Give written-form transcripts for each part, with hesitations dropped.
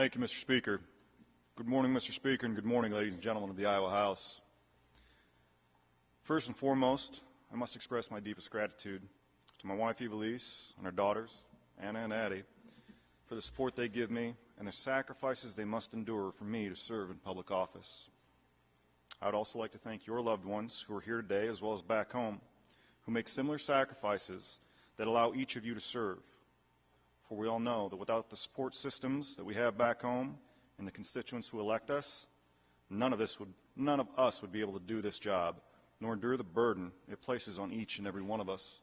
Thank you, Mr. Speaker. Good morning, Mr. Speaker, and good morning, ladies and gentlemen of the Iowa House. First and foremost, I must express my deepest gratitude to my wife, Evelise, and our daughters, Anna and Addie, for the support they give me and the sacrifices they must endure for me to serve in public office. I would also like to thank your loved ones who are here today, as well as back home, who make similar sacrifices that allow each of you to serve. For we all know that without the support systems that we have back home and the constituents who elect us, none of us would be able to do this job, nor endure the burden it places on each and every one of us.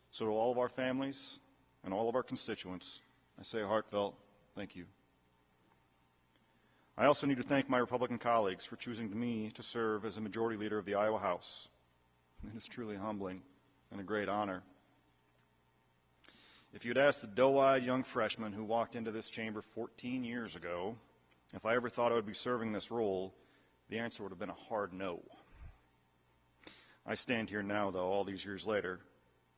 So to all of our families and all of our constituents, I say a heartfelt thank you. I also need to thank my Republican colleagues for choosing me to serve as a majority leader of the Iowa House. It is truly humbling and a great honor. If you'd asked the doe-eyed young freshman who walked into this chamber 14 years ago if I ever thought I would be serving this role, the answer would have been a hard no. I stand here now, though, all these years later,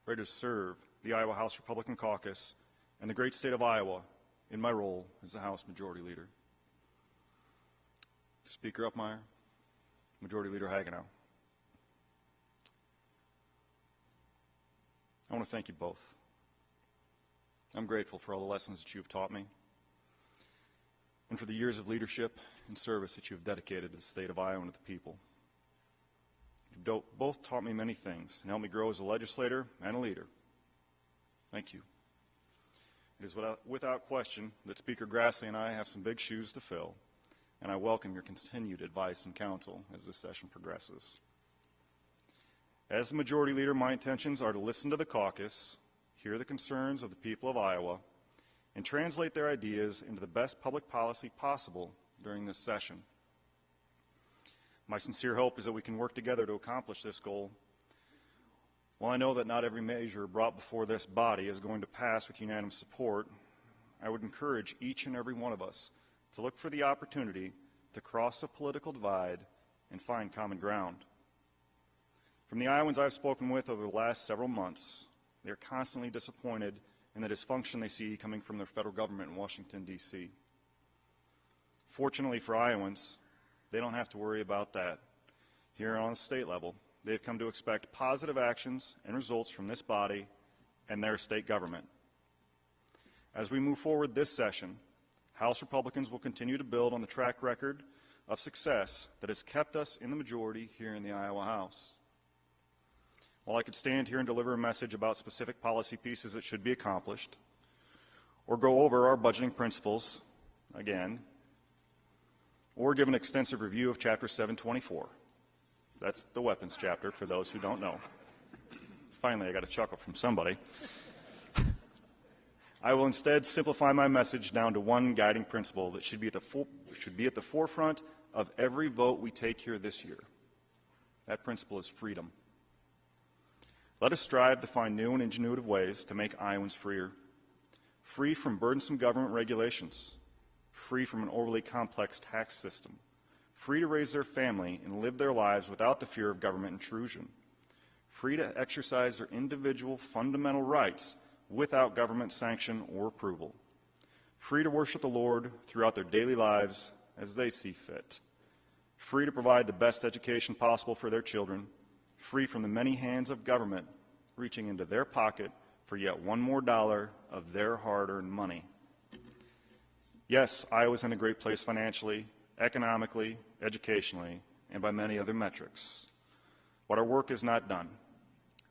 ready to serve the Iowa House Republican Caucus and the great state of Iowa in my role as the House Majority Leader. Speaker Uppmeyer, Majority Leader Hagenow, I want to thank you both. I'm grateful for all the lessons that you have taught me and for the years of leadership and service that you have dedicated to the state of Iowa and to the people. You've both taught me many things and helped me grow as a legislator and a leader. Thank you. It is without question that Speaker Grassley and I have some big shoes to fill, and I welcome your continued advice and counsel as this session progresses. As the Majority Leader, my intentions are to listen to the caucus, hear the concerns of the people of Iowa, and translate their ideas into the best public policy possible during this session. My sincere hope is that we can work together to accomplish this goal. While I know that not every measure brought before this body is going to pass with unanimous support, I would encourage each and every one of us to look for the opportunity to cross a political divide and find common ground. From the Iowans I've spoken with over the last several months, they are constantly disappointed in the dysfunction they see coming from their federal government in Washington, D.C. Fortunately for Iowans, they don't have to worry about that. Here on the state level, they've come to expect positive actions and results from this body and their state government. As we move forward this session, House Republicans will continue to build on the track record of success that has kept us in the majority here in the Iowa House. While I could stand here and deliver a message about specific policy pieces that should be accomplished, or go over our budgeting principles again, or give an extensive review of Chapter 724. That's the weapons chapter for those who don't know. Finally, I got a chuckle from somebody. I will instead simplify my message down to one guiding principle that should be at the forefront of every vote we take here this year. That principle is freedom. Let us strive to find new and ingenuitive ways to make Iowans freer, free from burdensome government regulations, free from an overly complex tax system, free to raise their family and live their lives without the fear of government intrusion, free to exercise their individual fundamental rights without government sanction or approval, free to worship the Lord throughout their daily lives as they see fit, free to provide the best education possible for their children, free from the many hands of government reaching into their pocket for yet one more dollar of their hard-earned money. Yes, Iowa's in a great place financially, economically, educationally, and by many other metrics. But our work is not done.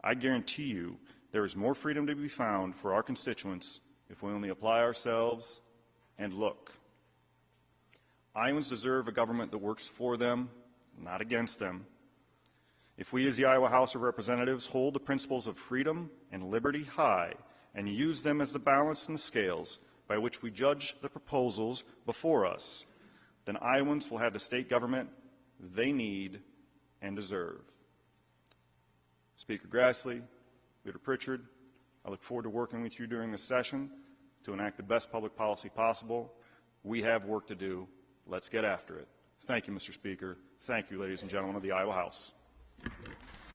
I guarantee you there is more freedom to be found for our constituents if we only apply ourselves and look. Iowans deserve a government that works for them, not against them. If we as the Iowa House of Representatives hold the principles of freedom and liberty high and use them as the balance in the scales by which we judge the proposals before us, then Iowans will have the state government they need and deserve. Speaker Grassley, Leader Pritchard, I look forward to working with you during this session to enact the best public policy possible. We have work to do. Let's get after it. Thank you, Mr. Speaker. Thank you, ladies and gentlemen of the Iowa House.